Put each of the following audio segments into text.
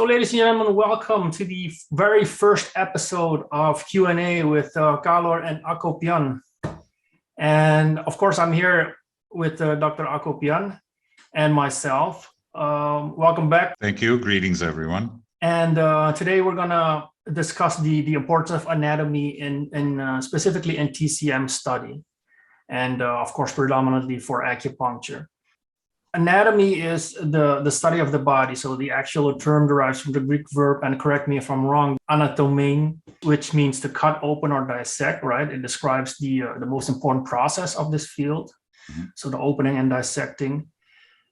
So, ladies and gentlemen, welcome to the very first episode of Q&A with Kalor and Acupuncture. And of course, I'm here with Dr. Acupuncture and myself. Welcome back. Thank you. Greetings, everyone. And today we're going to discuss the importance of anatomy in specifically in TCM study. And of course, predominantly for acupuncture. Anatomy is the study of the body. So the actual term derives from the Greek verb, and correct me if I'm wrong, anatomein, which means to cut open or dissect, right? It describes the most important process of this field. Mm-hmm. So the opening and dissecting.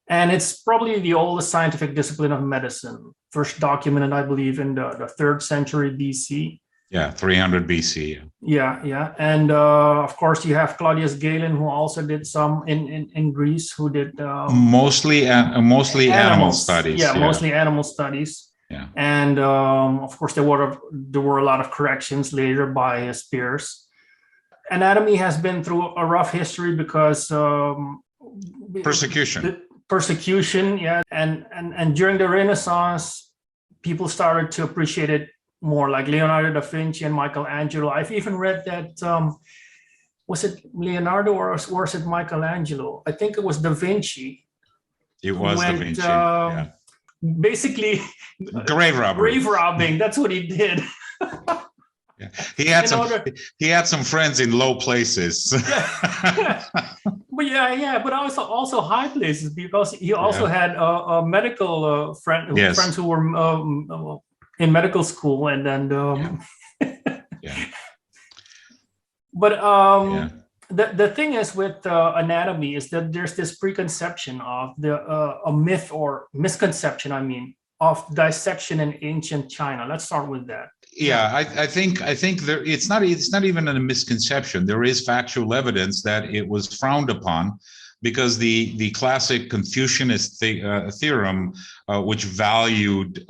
And it's probably the oldest scientific discipline of medicine. First documented, I believe, in the 3rd century BC. Yeah, 300 BC. Yeah. And of course, you have Claudius Galen, who also did some in Greece, who did mostly animal studies. Yeah, mostly animal studies. Yeah. And of course, there were a lot of corrections later by his peers. Anatomy has been through a rough history because persecution, yeah, and during the Renaissance, people started to appreciate it more, like Leonardo da Vinci and Michelangelo. I've even read that, was it Leonardo or was it Michelangelo? I think it was da Vinci. It was da Vinci, yeah. Basically, grave robbing, that's what he did. Yeah. He had some friends in low places. But also high places, because he also had a medical friends who were in medical school, and then But the thing is with anatomy is that there's this preconception of a myth or misconception, of dissection in ancient China. Let's start with that. Yeah, I think there it's not even a misconception. There is factual evidence that it was frowned upon, because the classic Confucianist theorem, which valued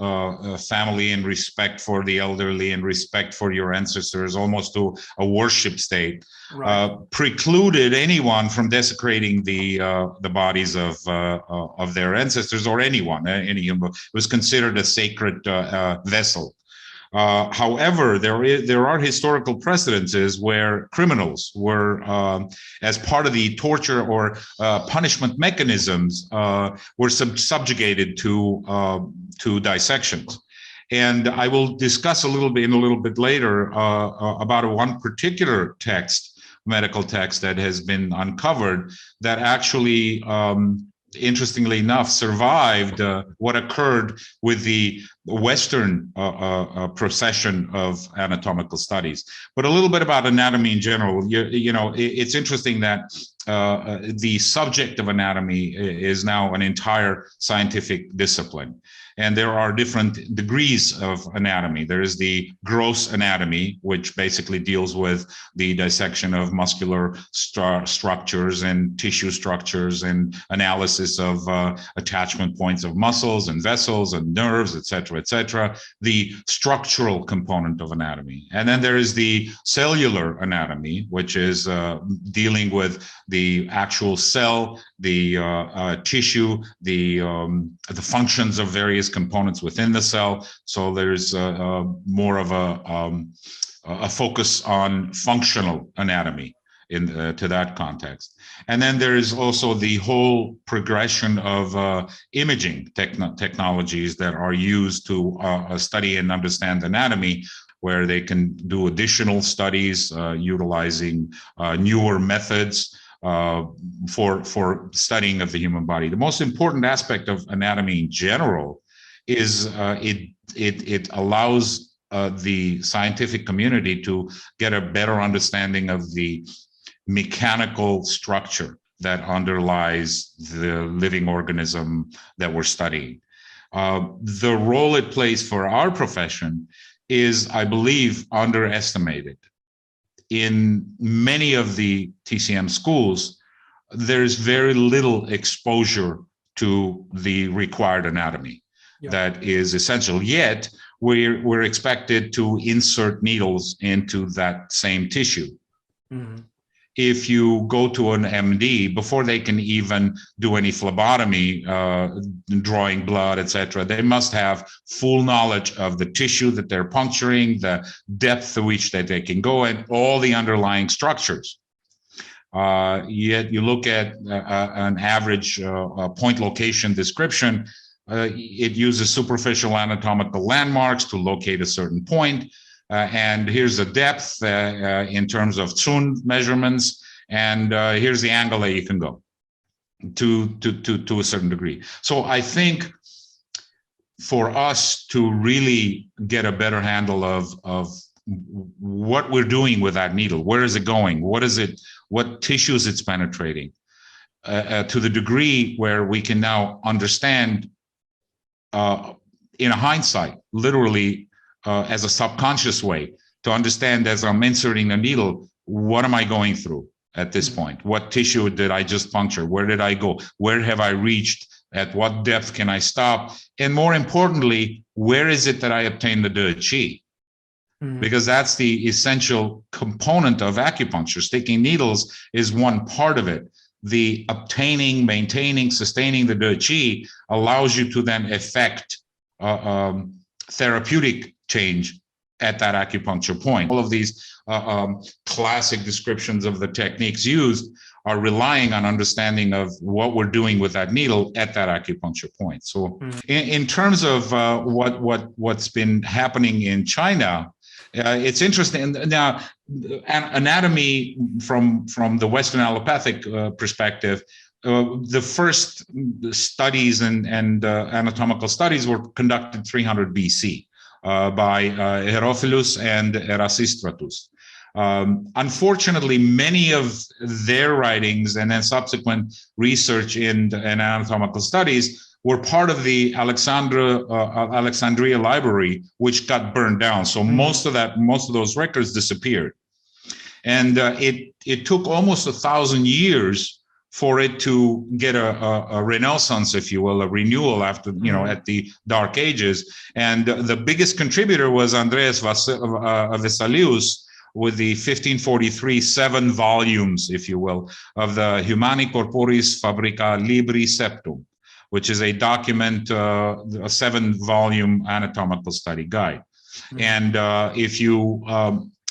family and respect for the elderly and respect for your ancestors, almost to a worship state, right, precluded anyone from desecrating the bodies of their ancestors or anyone. It was considered a sacred vessel. However, there are historical precedences where criminals were, as part of the torture or punishment mechanisms, were subjugated to dissections. And I will discuss a little bit later about one particular medical text that has been uncovered that actually, interestingly enough, survived what occurred with the Western procession of anatomical studies. But a little bit about anatomy in general. It's interesting that the subject of anatomy is now an entire scientific discipline. And there are different degrees of anatomy. There is the gross anatomy, which basically deals with the dissection of muscular structures and tissue structures and analysis of attachment points of muscles and vessels and nerves, etc., the structural component of anatomy. And then there is the cellular anatomy, which is dealing with the actual cell, the tissue, the functions of various components within the cell. So there's more of a focus on functional anatomy to that context. And then there is also the whole progression of imaging technologies that are used to study and understand anatomy, where they can do additional studies utilizing newer methods for studying of the human body. The most important aspect of anatomy in general is it allows the scientific community to get a better understanding of the mechanical structure that underlies the living organism that we're studying. The role it plays for our profession is, I believe, underestimated. In many of the TCM schools, there's very little exposure to the required anatomy that is essential. Yet we're expected to insert needles into that same tissue. Mm-hmm. if you go to an MD, before they can even do any phlebotomy, drawing blood, etc., they must have full knowledge of the tissue that they're puncturing, the depth to which that they can go, and all the underlying structures. Yet you look at an average point location description, it uses superficial anatomical landmarks to locate a certain point. And here's the depth in terms of Zun measurements, and here's the angle that you can go to a certain degree. So I think for us to really get a better handle of what we're doing with that needle, where is it going, what is it, what tissues it's penetrating, to the degree where we can now understand in a hindsight, literally, as a subconscious way to understand as I'm inserting a needle, what am I going through at this point? What tissue did I just puncture? Where did I go? Where have I reached? At what depth can I stop? And more importantly, where is it that I obtain the De Qi? Because that's the essential component of acupuncture. Sticking needles is one part of it. The obtaining, maintaining, sustaining the De Qi allows you to then effect therapeutic change at that acupuncture point. All of these classic descriptions of the techniques used are relying on understanding of what we're doing with that needle at that acupuncture point. So in terms of what's been happening in China, it's interesting. Now, anatomy from the Western allopathic perspective, the first studies and anatomical studies were conducted 300 BC by Herophilus and Erasistratus. Unfortunately, many of their writings and then subsequent research in anatomical studies were part of the Alexandria library, which got burned down. So most of those records disappeared, and it took almost 1,000 years for it to get a renaissance, if you will, a renewal after, at the Dark Ages. And the biggest contributor was Andreas Vesalius with the 1543 7 volumes, if you will, of the Humani Corporis Fabrica Libri Septum, which is a document, a 7-volume anatomical study guide. And if you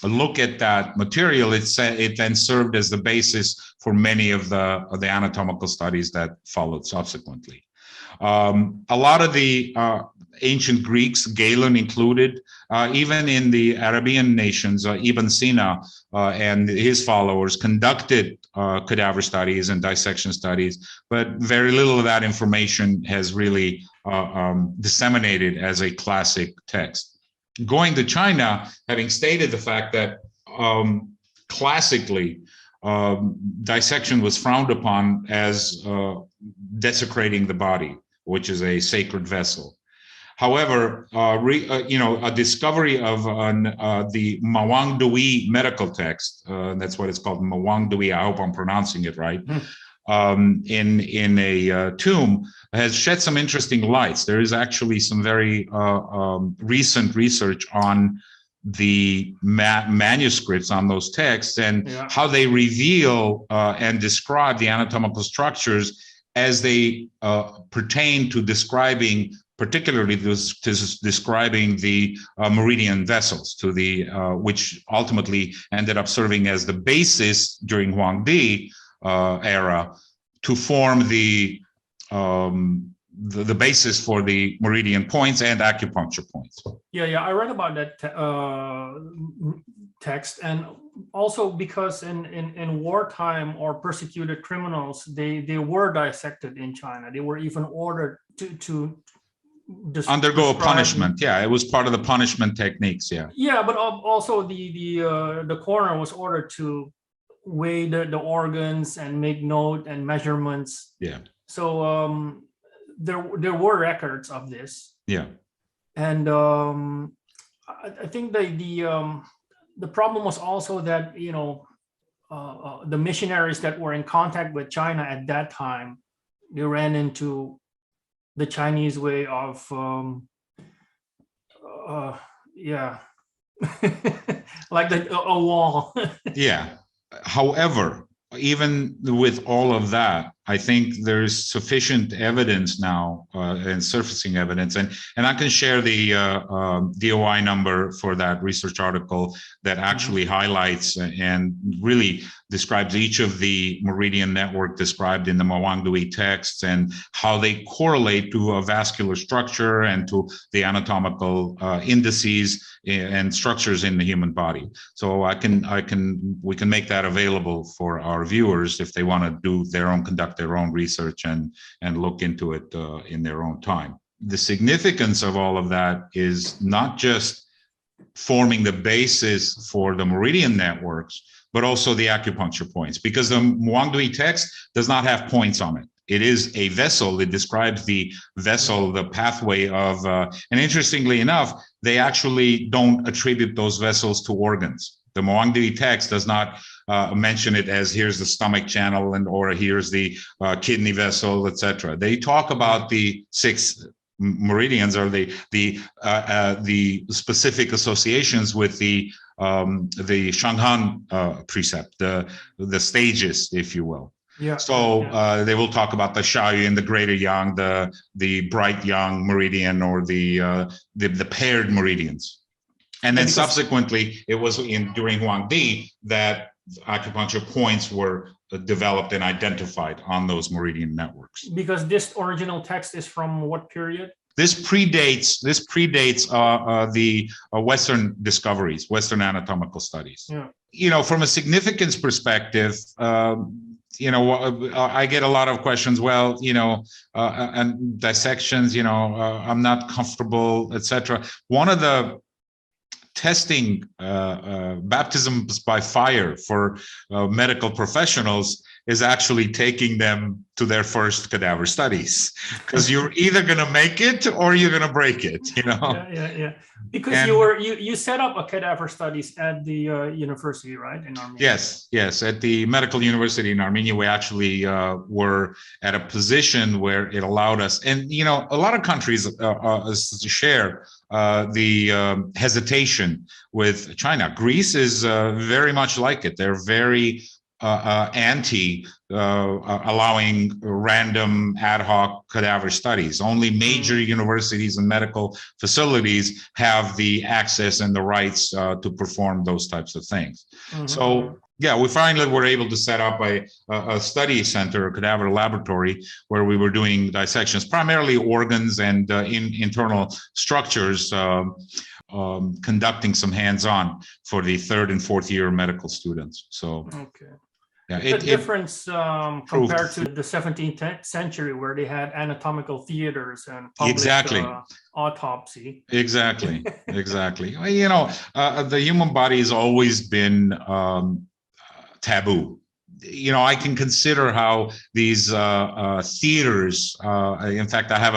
look at that material, it then served as the basis for many of the anatomical studies that followed subsequently. A lot of the ancient Greeks, Galen included, even in the Arabian nations, Ibn Sina and his followers conducted cadaver studies and dissection studies, but very little of that information has really disseminated as a classic text. Going to China, having stated the fact that classically dissection was frowned upon as desecrating the body, which is a sacred vessel. However, a discovery of the Mawang Dui medical text, that's what it's called, Mawang Dui, I hope I'm pronouncing it right, in a tomb, has shed some interesting lights. There is actually some very recent research on the manuscripts on those texts and how they reveal and describe the anatomical structures as they pertain to describing, particularly describing the meridian vessels, to the which ultimately ended up serving as the basis during Huangdi era to form the basis for the meridian points and acupuncture points. Yeah, I read about that text, and also because in wartime or persecuted criminals, they were dissected in China. They were even ordered to undergo a punishment. Yeah, it was part of the punishment techniques. Yeah, but also the coroner was ordered to weigh the organs and make note and measurements. Yeah. So there were records of this. Yeah. And I think the problem was also that the missionaries that were in contact with China at that time, they ran into the Chinese way of like a wall. Yeah. However, even with all of that, I think there's sufficient evidence now and surfacing evidence, and I can share the DOI number for that research article that actually highlights and really describes each of the meridian network described in the Mawangdui texts and how they correlate to a vascular structure and to the anatomical indices and structures in the human body. So we can make that available for our viewers if they want to conduct their own research and look into it in their own time. The significance of all of that is not just forming the basis for the meridian networks, but also the acupuncture points, because the Mawangdui text does not have points on it. It is a vessel. It describes the vessel, the pathway of, and interestingly enough, they actually don't attribute those vessels to organs. The Mawangdui text does not mention it as here's the stomach channel or here's the kidney vessel, etc. They talk about the 6 meridians or the specific associations with the Shanghan precept, the stages, if you will. Yeah. So they will talk about the Shaoyun, the greater yang, the bright yang meridian, or the paired meridians. And then subsequently, it was during Huangdi that acupuncture points were developed and identified on those meridian networks. Because this original text is from what period? This predates the Western discoveries, Western anatomical studies. Yeah. You know, from a significance perspective, you know, I get a lot of questions. Well, you know, and dissections. You know, I'm not comfortable, etc. One of the testing baptisms by fire for medical professionals is actually taking them to their first cadaver studies, because you're either going to make it or you're going to break it, you know. Yeah. Because you set up a cadaver studies at the university, right, in Armenia? Yes, at the medical university in Armenia. We actually were at a position where it allowed us, and you know, a lot of countries share the hesitation with China. Greece is very much like it. They're very anti allowing random ad hoc cadaver studies. Only major universities and medical facilities have the access and the rights to perform those types of things. So yeah, we finally were able to set up a study center, a cadaver laboratory, where we were doing dissections, primarily organs and internal structures, conducting some hands-on for the 3rd and 4th year medical students. So okay. Yeah, the difference compared to the 17th century, where they had anatomical theaters and public autopsy. Exactly. You know, the human body has always been taboo. You know, I can consider how these theaters, in fact, I have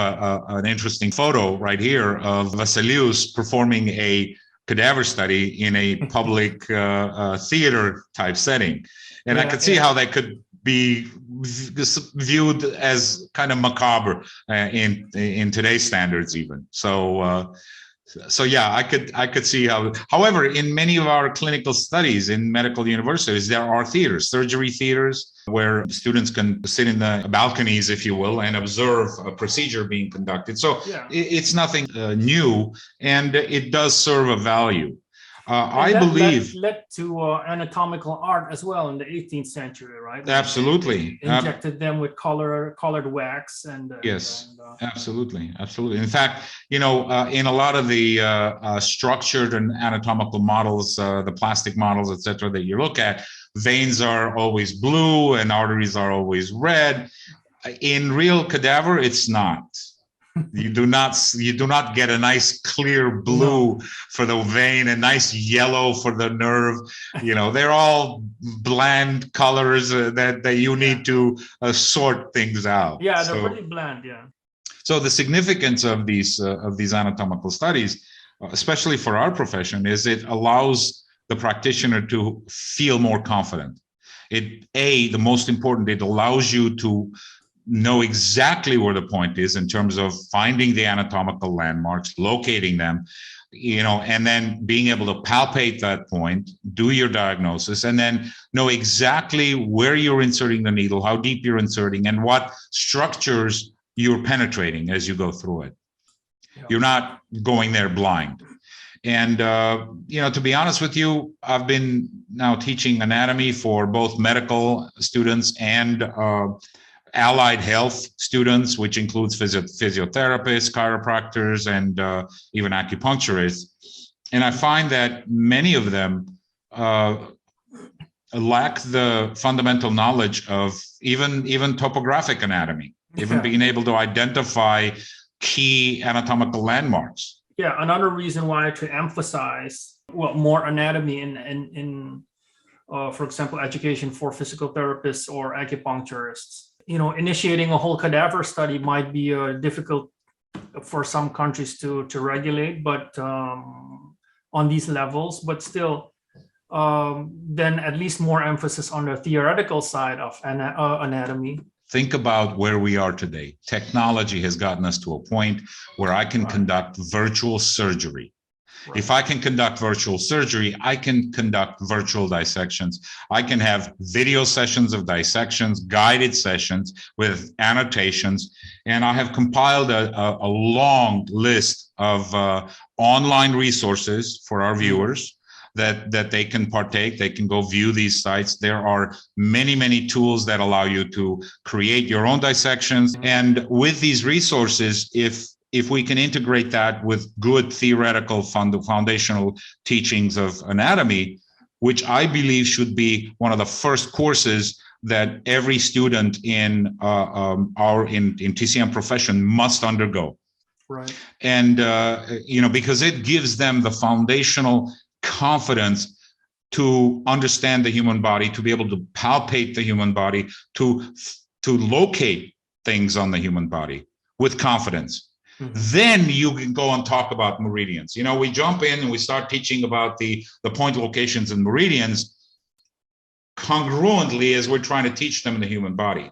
an interesting photo right here of Vasilius performing a cadaver study in a public theater type setting. And I could see how that could be viewed as kind of macabre in today's standards, even. So yeah, I could see how. However, in many of our clinical studies in medical universities, there are theaters, surgery theaters, where students can sit in the balconies, if you will, and observe a procedure being conducted. So it's nothing new, and it does serve a value. I believe led to anatomical art as well in the 18th century, right? Absolutely. Injected them with colored wax and absolutely. In fact, you know, in a lot of the structured and anatomical models, the plastic models, etc., that you look at, veins are always blue and arteries are always red. In real cadaver, it's not. You do not get a nice clear blue for the vein, a nice yellow for the nerve. You know, they're all bland colors that you need to sort things out. Yeah, they're pretty bland. Yeah. So the significance of these anatomical studies, especially for our profession, is it allows the practitioner to feel more confident. The most important, it allows you to know exactly where the point is in terms of finding the anatomical landmarks, locating them. and then being able to palpate that point, do your diagnosis, and then know exactly where you're inserting the needle, how deep you're inserting, and what structures you're penetrating as you go through it. Yeah. You're not going there blind. And, to be honest with you, I've been now teaching anatomy for both medical students and allied health students, which includes physiotherapists, chiropractors, and even acupuncturists. And I find that many of them lack the fundamental knowledge of even topographic anatomy, even being able to identify key anatomical landmarks. Yeah, another reason why to emphasize more anatomy in for example, education for physical therapists or acupuncturists. Initiating a whole cadaver study might be difficult for some countries to regulate, but on these levels, but still, then at least more emphasis on the theoretical side of anatomy. Think about where we are today. Technology has gotten us to a point where I can conduct virtual surgery. Right. If I can conduct virtual surgery, I can conduct virtual dissections. I can have video sessions of dissections, guided sessions with annotations, and I have compiled a long list of online resources for our viewers that they can partake. They can go view these sites. There are many, many tools that allow you to create your own dissections. And with these resources, if we can integrate that with good theoretical foundational teachings of anatomy, which I believe should be one of the first courses that every student in our TCM profession must undergo. Right. And because it gives them the foundational confidence to understand the human body, to be able to palpate the human body, to locate things on the human body with confidence. Mm-hmm. Then you can go and talk about meridians. We jump in and we start teaching about the point locations and meridians congruently as we're trying to teach them in the human body.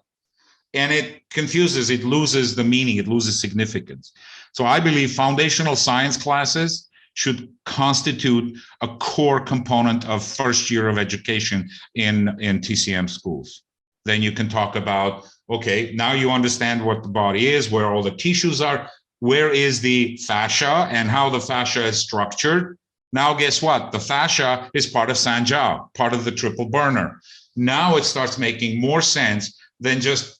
And it confuses, it loses the meaning, it loses significance. So I believe foundational science classes should constitute a core component of first year of education in TCM schools. Then you can talk about, okay, now you understand what the body is, where all the tissues are, where is the fascia and how the fascia is structured. Now, guess what? The fascia is part of Sanjiao, part of the triple burner. Now it starts making more sense than just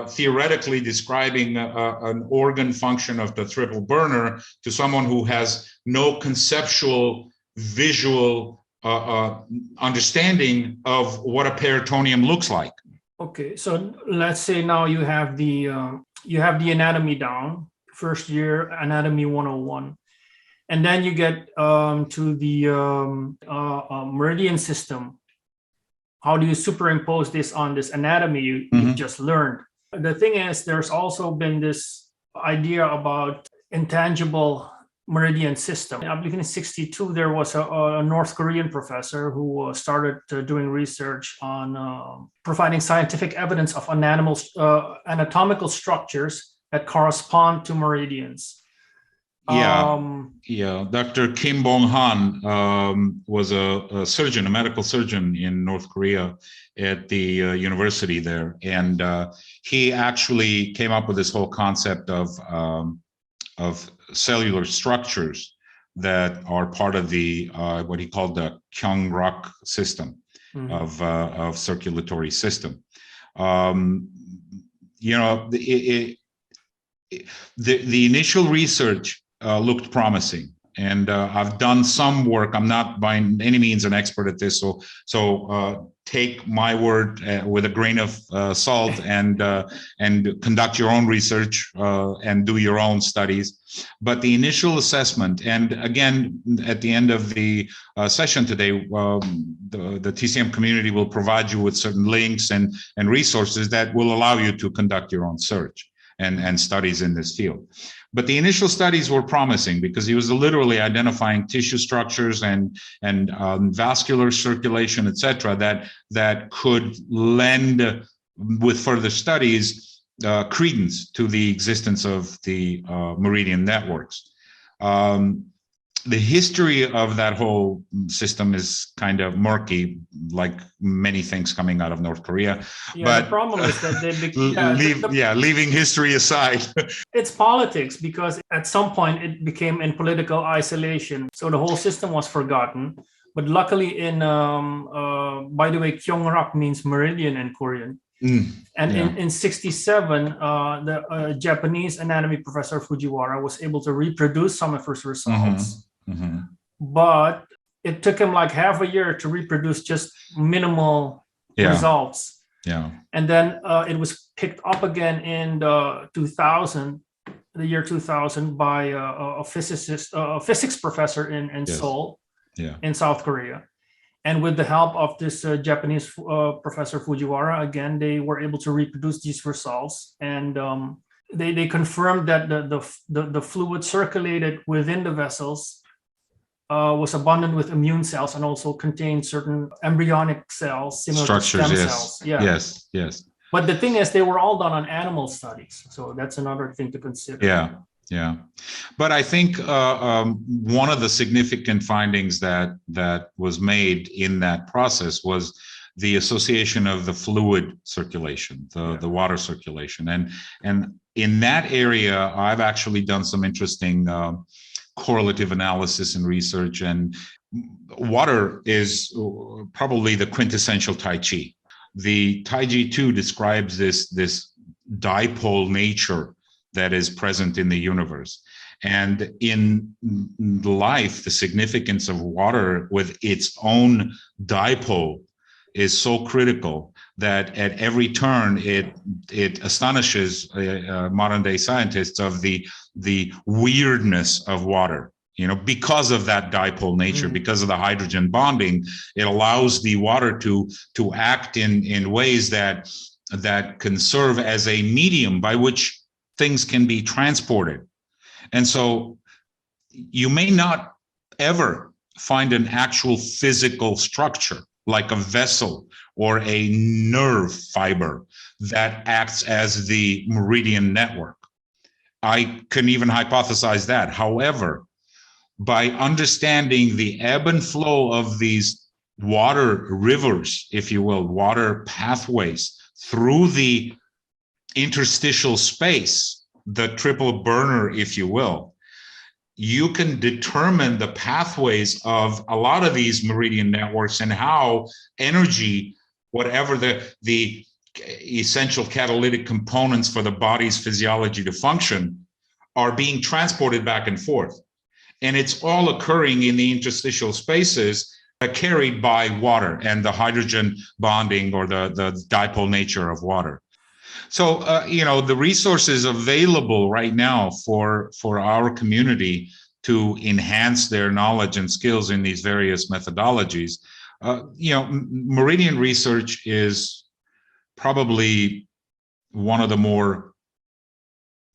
theoretically describing an organ function of the triple burner to someone who has no conceptual, visual understanding of what a peritoneum looks like. Okay, so let's say now you have the anatomy down, first year anatomy 101, and then you get to the meridian system. How do you superimpose this on this anatomy you just learned? The thing is, there's also been this idea about intangible meridian system. I believe in 1962, there was a North Korean professor who started doing research on providing scientific evidence of anatomical structures that correspond to meridians. Dr. Kim Bong-han was a surgeon, a medical surgeon in North Korea at the university there, and he actually came up with this whole concept of cellular structures that are part of the what he called the Kyung-rak system of circulatory system. The initial research looked promising, and I've done some work. I'm not by any means an expert at this, so take my word with a grain of salt, and conduct your own research and do your own studies. But the initial assessment, and again, at the end of the session today, the TCM community will provide you with certain links and resources that will allow you to conduct your own search and studies in this field. But the initial studies were promising because he was literally identifying tissue structures and vascular circulation, et cetera, that could lend, with further studies, credence to the existence of the meridian networks. the history of that whole system is kind of murky, like many things coming out of North Korea. Yeah, but the problem is that leaving history aside. It's politics, because at some point it became in political isolation. So the whole system was forgotten. But luckily by the way, Kyongrak means meridian in Korean. And in 67, the Japanese anatomy professor Fujiwara was able to reproduce some of his results. But it took him like half a year to reproduce just minimal results. And then it was picked up again in the year 2000 by a physics professor in Seoul, in South Korea. And with the help of this Japanese professor Fujiwara, again, they were able to reproduce these results. And they confirmed that the fluid circulated within the vessels was abundant with immune cells and also contained certain embryonic cells, similar structures, to stem cells. Yes. But the thing is, they were all done on animal studies. So that's another thing to consider. But I think one of the significant findings that was made in that process was the association of the fluid circulation, the water circulation. And in that area, I've actually done some interesting correlative analysis and research, and water is probably the quintessential Tai Chi. The Tai Chi 2 describes this dipole nature that is present in the universe. And in life, the significance of water with its own dipole is so critical that at every turn it astonishes modern day scientists of the weirdness of water. Because of that dipole nature, because of the hydrogen bonding, it allows the water to act in ways that can serve as a medium by which things can be transported. And so you may not ever find an actual physical structure like a vessel or a nerve fiber that acts as the meridian network. I can even hypothesize that. However, by understanding the ebb and flow of these water rivers, if you will, water pathways through the interstitial space, the triple burner, if you will, you can determine the pathways of a lot of these meridian networks and how energy, whatever the essential catalytic components for the body's physiology to function, are being transported back and forth. And it's all occurring in the interstitial spaces carried by water and the hydrogen bonding or the dipole nature of water. So, the resources available right now for our community to enhance their knowledge and skills in these various methodologies, meridian research is probably one of the more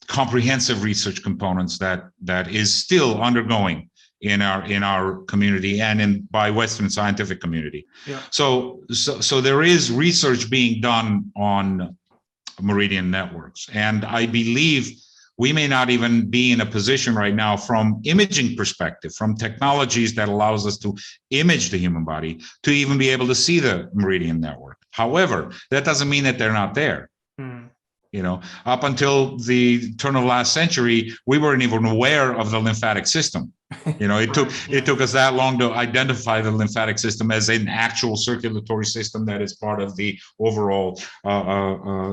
comprehensive research components that is still undergoing in our community and by Western scientific community. So there is research being done on meridian networks, and I believe we may not even be in a position right now from imaging perspective, from technologies that allows us to image the human body, to even be able to see the meridian network. However, that doesn't mean that they're not there. Up until the turn of last century, we weren't even aware of the lymphatic system. It took us that long to identify the lymphatic system as an actual circulatory system that is part of the overall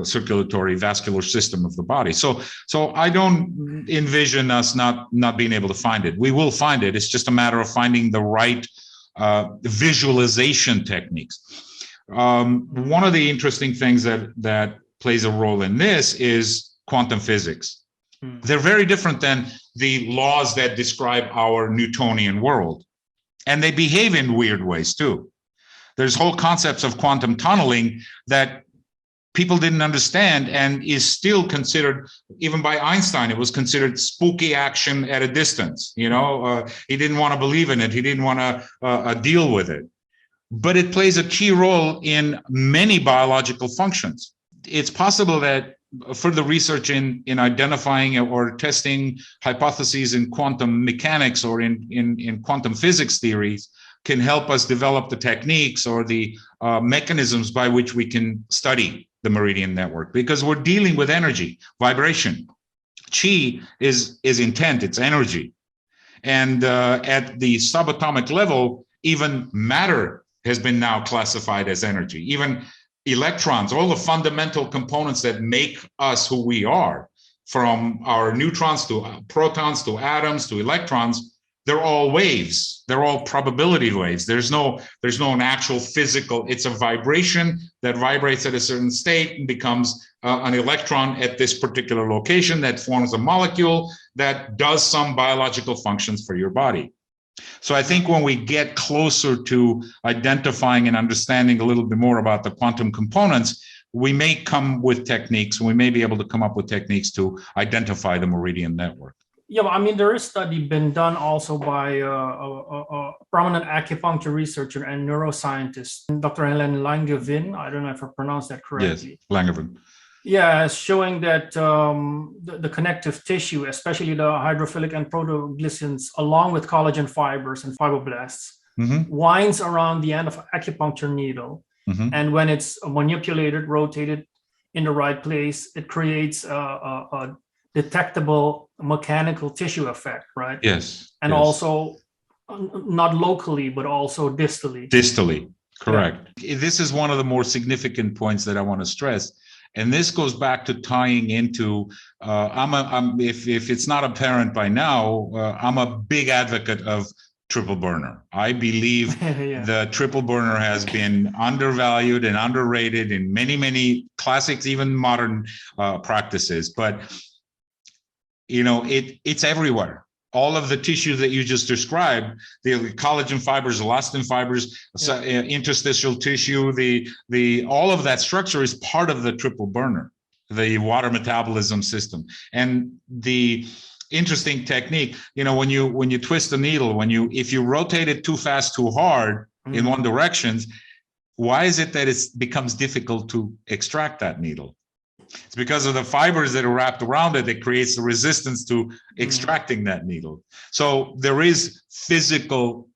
circulatory vascular system of the body. So I don't envision us not being able to find it. We will find it. It's just a matter of finding the right visualization techniques. One of the interesting things that plays a role in this is quantum physics. They're very different than the laws that describe our Newtonian world. And they behave in weird ways too. There's whole concepts of quantum tunneling that people didn't understand and is still considered, even by Einstein, it was considered spooky action at a distance. He didn't want to believe in it. He didn't want to deal with it. But it plays a key role in many biological functions. It's possible that further research in identifying or testing hypotheses in quantum mechanics or in quantum physics theories can help us develop the techniques or the mechanisms by which we can study the meridian network, because we're dealing with energy, vibration. Chi is intent, it's energy. And at the subatomic level, even matter has been now classified as energy. Even electrons, all the fundamental components that make us who we are, from our neutrons to protons to atoms to electrons, they're all waves. They're all probability waves. There's no actual physical. It's a vibration that vibrates at a certain state and becomes an electron at this particular location that forms a molecule that does some biological functions for your body. So I think when we get closer to identifying and understanding a little bit more about the quantum components, we may come with techniques, and we may be able to come up with techniques to identify the meridian network. Yeah, I mean, there is study been done also by a prominent acupuncture researcher and neuroscientist, Dr. Helen Langevin. I don't know if I pronounced that correctly. Yes, Langevin. Yeah, showing that the connective tissue, especially the hydrophilic and protoglycans, along with collagen fibers and fibroblasts, winds around the end of an acupuncture needle. And when it's manipulated, rotated in the right place, it creates a detectable mechanical tissue effect, right? Yes. And also not locally, but also distally. Distally, correct. Yeah. This is one of the more significant points that I want to stress. And this goes back to tying into, if it's not apparent by now, I'm a big advocate of triple burner. I believe the triple burner has been undervalued and underrated in many, many classics, even modern practices. But you know, it's everywhere. All of the tissue that you just described, the collagen fibers, elastin fibers, interstitial tissue, the all of that structure is part of the triple burner, the water metabolism system. And the interesting technique, you know, when you twist the needle, if you rotate it too fast, too hard in one direction, why is it that it becomes difficult to extract that needle? It's because of the fibers that are wrapped around it that creates the resistance to extracting that needle. So there is physical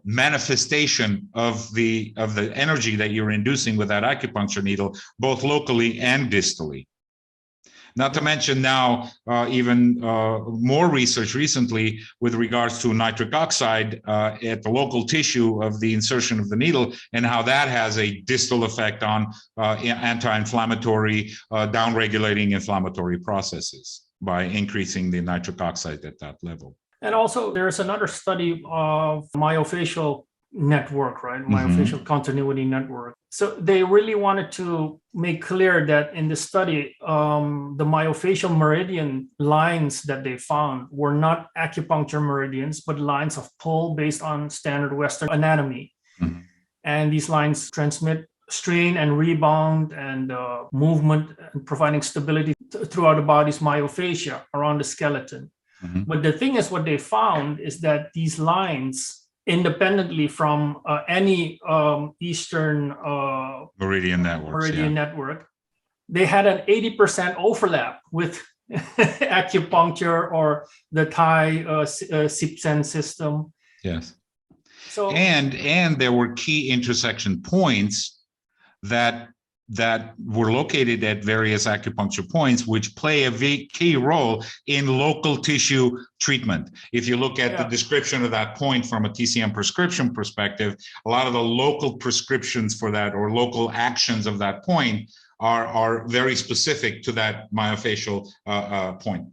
manifestation of the energy that you're inducing with that acupuncture needle, both locally and distally. Not to mention now even more research recently with regards to nitric oxide at the local tissue of the insertion of the needle, and how that has a distal effect on anti-inflammatory, down-regulating inflammatory processes by increasing the nitric oxide at that level. And also there's another study of myofascial network, right? Myofascial continuity network. So they really wanted to make clear that in the study, the myofascial meridian lines that they found were not acupuncture meridians, but lines of pull based on standard Western anatomy. And these lines transmit strain and rebound and movement, and providing stability throughout the body's myofascia around the skeleton. But the thing is, what they found is that these lines, independently from any Eastern meridian network, they had an 80% overlap with acupuncture or the Thai Sipsen system. Yes. So and there were key intersection points that were located at various acupuncture points, which play a key role in local tissue treatment. If you look at the description of that point from a TCM prescription perspective, a lot of the local prescriptions for that or local actions of that point are very specific to that myofascial point.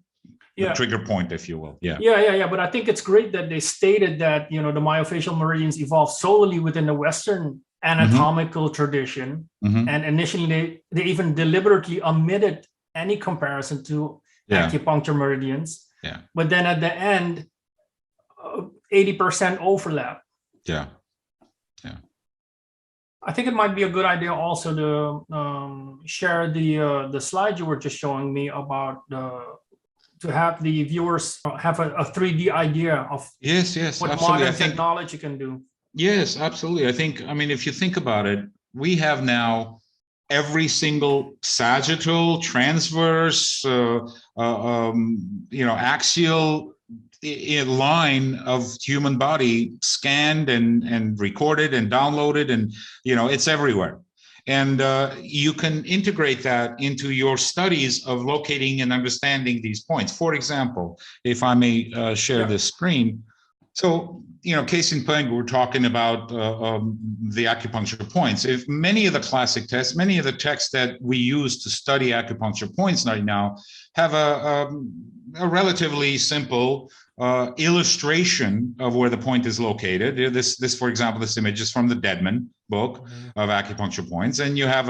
The trigger point, if you will. But I think it's great that they stated that, you know, the myofascial meridians evolved solely within the Western anatomical tradition, and initially they even deliberately omitted any comparison to acupuncture meridians. But then at the end, 80% overlap. I think it might be a good idea also to share the slide you were just showing me about to have the viewers have a 3D idea of what modern technology can do. Yes, absolutely. I mean, if you think about it, we have now every single sagittal, transverse, axial line of human body scanned and recorded and downloaded, and it's everywhere. And you can integrate that into your studies of locating and understanding these points. For example, if I may share this screen. So, case in point, we're talking about the acupuncture points. If many of the classic tests, many of the texts that we use to study acupuncture points right now have a relatively simple illustration of where the point is located. This, for example, this image is from the Deadman book of acupuncture points, and you have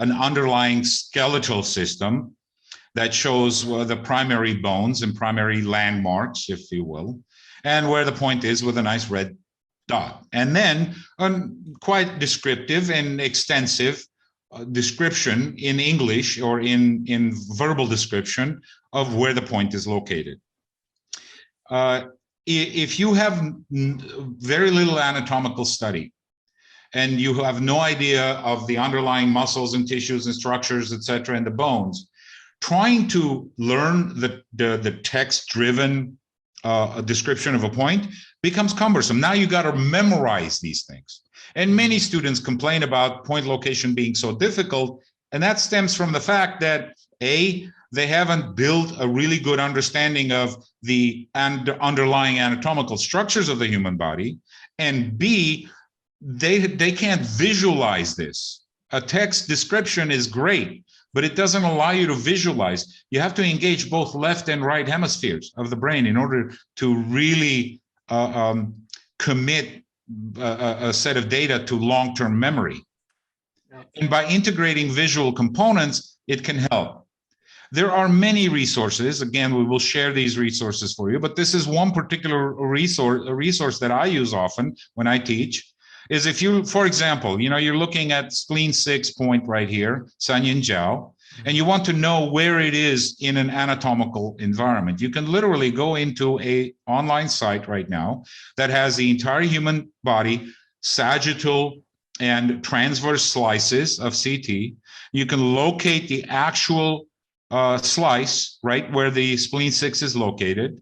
an underlying skeletal system that shows the primary bones and primary landmarks, if you will, and where the point is with a nice red dot. And then a quite descriptive and extensive description in English or in verbal description of where the point is located. If you have very little anatomical study and you have no idea of the underlying muscles and tissues and structures, etc., and the bones, trying to learn the text-driven description of a point becomes cumbersome. Now you got to memorize these things. And many students complain about point location being so difficult, and that stems from the fact that they haven't built a really good understanding of the underlying anatomical structures of the human body, and B, they can't visualize this. A text description is great, but it doesn't allow you to visualize. You have to engage both left and right hemispheres of the brain in order to really commit a set of data to long-term memory. And by integrating visual components, it can help. There are many resources. Again, we will share these resources for you, but this is one particular resource that I use often when I teach. Is if you, for example, you're looking at spleen 6 point right here, Sanyin Jiao, and you want to know where it is in an anatomical environment. You can literally go into an online site right now that has the entire human body, sagittal and transverse slices of CT. You can locate the actual slice right where the spleen 6 is located.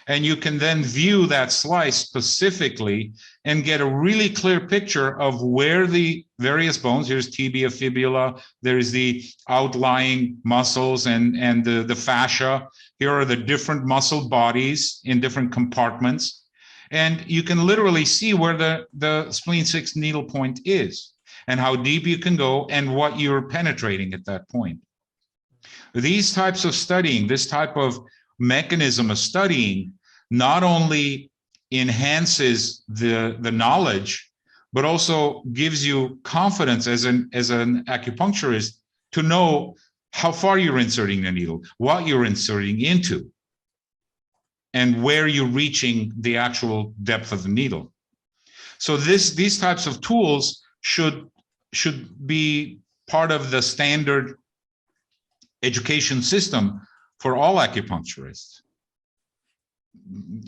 And you can then view that slice specifically and get a really clear picture of where the various bones, here's tibia, fibula, there's the outlying muscles and the fascia. Here are the different muscle bodies in different compartments. And you can literally see where the spleen 6 needle point is and how deep you can go and what you're penetrating at that point. These types of studying, this type of mechanism of studying, not only enhances the knowledge, but also gives you confidence as an acupuncturist to know how far you're inserting the needle, what you're inserting into, and where you're reaching the actual depth of the needle. So these types of tools should be part of the standard education system for all acupuncturists.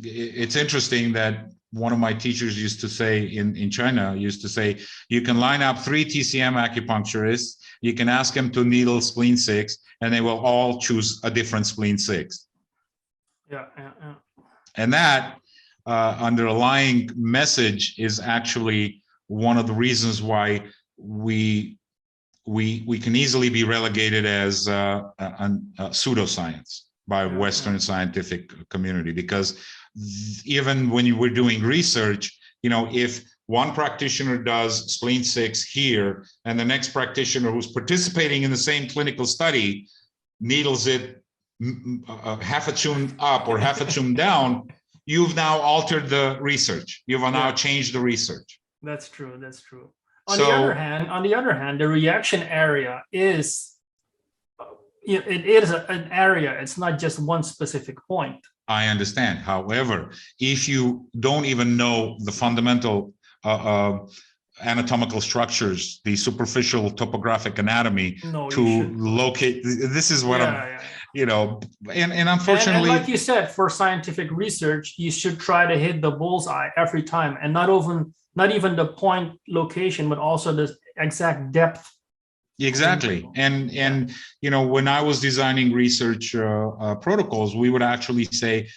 It's interesting that one of my teachers used to say in China, you can line up 3 TCM acupuncturists, you can ask them to needle spleen 6, and they will all choose a different spleen 6. Yeah. And that underlying message is actually one of the reasons why we can easily be relegated as pseudoscience by Western scientific community, because even when we're doing research, if one practitioner does spleen 6 here and the next practitioner who's participating in the same clinical study needles it half a tune up or half a tune down, you've now altered the research. You've now changed the research. That's true. On the other hand, the reaction area is it is an area. It's not just one specific point. I understand. However, if you don't even know the fundamental anatomical structures, the superficial topographic anatomy locate, this is what and unfortunately, and like you said, for scientific research, you should try to hit the bullseye every time, and not even the point location, but also the exact depth Exactly. And when I was designing research protocols, we would actually say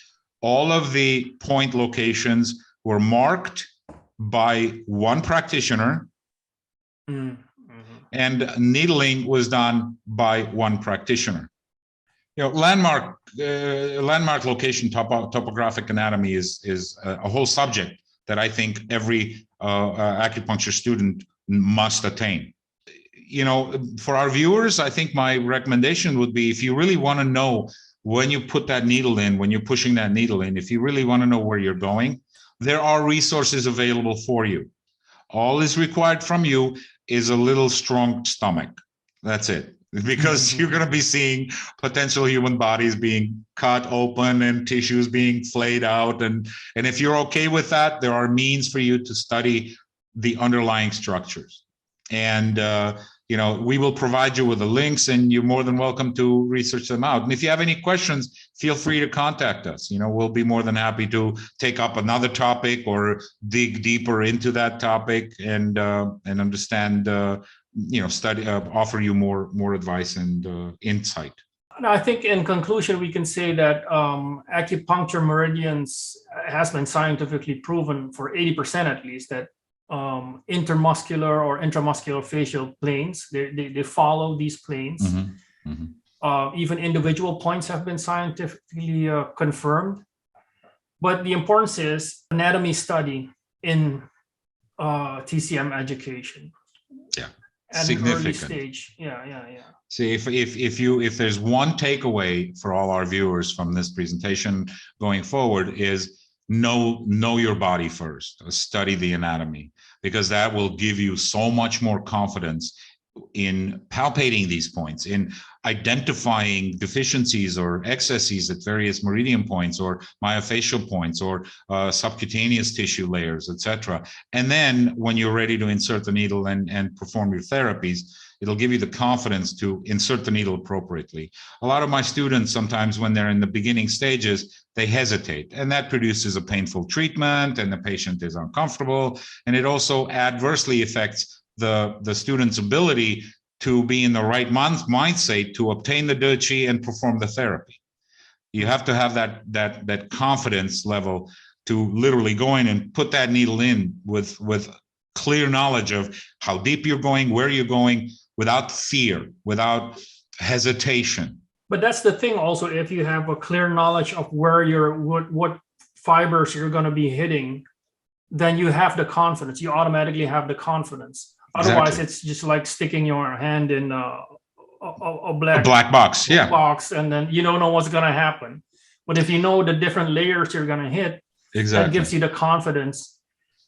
all of the point locations were marked by one practitioner, and needling was done by one practitioner. Landmark location topographic anatomy is a whole subject that I think every acupuncture student must attain. For our viewers, I think my recommendation would be, if you really want to know when you put that needle in, when you're pushing that needle in, if you really want to know where you're going, there are resources available for you. All is required from you is a little strong stomach. That's it. Because you're going to be seeing potential human bodies being cut open and tissues being flayed out. And if you're okay with that, there are means for you to study the underlying structures. And, we will provide you with the links, and you're more than welcome to research them out. And if you have any questions, feel free to contact us. We'll be more than happy to take up another topic or dig deeper into that topic and understand, study, offer you more advice and insight. I think in conclusion, we can say that acupuncture meridians has been scientifically proven for 80% at least that intermuscular or intramuscular facial planes, they follow these planes. Even individual points have been scientifically confirmed. But the importance is anatomy study in TCM education. Yeah. At an early stage. Yeah. See, if there's one takeaway for all our viewers from this presentation going forward, is know your body first. Study the anatomy, because that will give you so much more confidence in palpating these points, in identifying deficiencies or excesses at various meridian points or myofascial points or subcutaneous tissue layers, etc. And then when you're ready to insert the needle and perform your therapies, it'll give you the confidence to insert the needle appropriately. A lot of my students, sometimes when they're in the beginning stages, they hesitate, and that produces a painful treatment, and the patient is uncomfortable, and it also adversely affects the student's ability to be in the right mindset to obtain the Dutchie and perform the therapy. You have to have that confidence level to literally go in and put that needle in with clear knowledge of how deep you're going, where you're going, without fear, without hesitation. But that's the thing also, if you have a clear knowledge of where what fibers you're going to be hitting, then you have the confidence. You automatically have the confidence. Otherwise, exactly. It's just like sticking your hand in a black box, and then you don't know what's going to happen. But if you know the different layers you're going to hit, exactly, that gives you the confidence,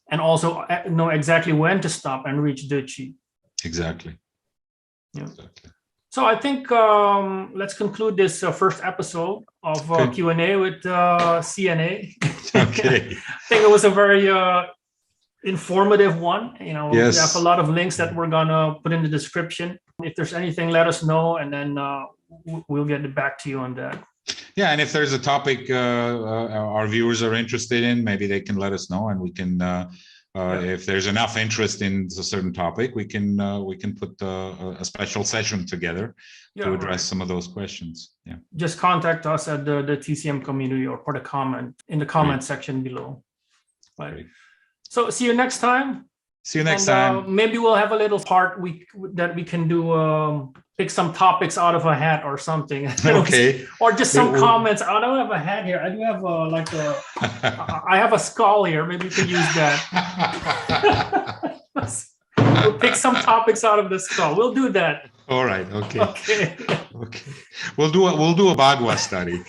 and also know exactly when to stop and reach Dutchie. Exactly. Yeah. Exactly. So I think let's conclude this first episode of Q&A with CNA. Okay. I think it was a very informative one. Yes. We have a lot of links that we're gonna put in the description. If there's anything, let us know, and then we'll get back to you on that. Yeah, and if there's a topic our viewers are interested in, maybe they can let us know, and we can. If there's enough interest in a certain topic, we can put a special session together to address some of those questions. Yeah. Just contact us at the TCM community or put a comment in the comment section below. Right. Great. So see you next time. See you next time. Maybe we'll have a little part that we can do. Pick some topics out of a hat or something. Okay. Or just some comments. I don't have a hat here. I do have I have a skull here. Maybe you could use that. We'll pick some topics out of the skull. We'll do that. All right. Okay. Okay. We'll do a Bagua study.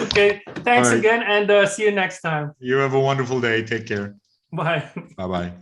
Okay. Thanks again, and see you next time. You have a wonderful day. Take care. Bye. Bye-bye.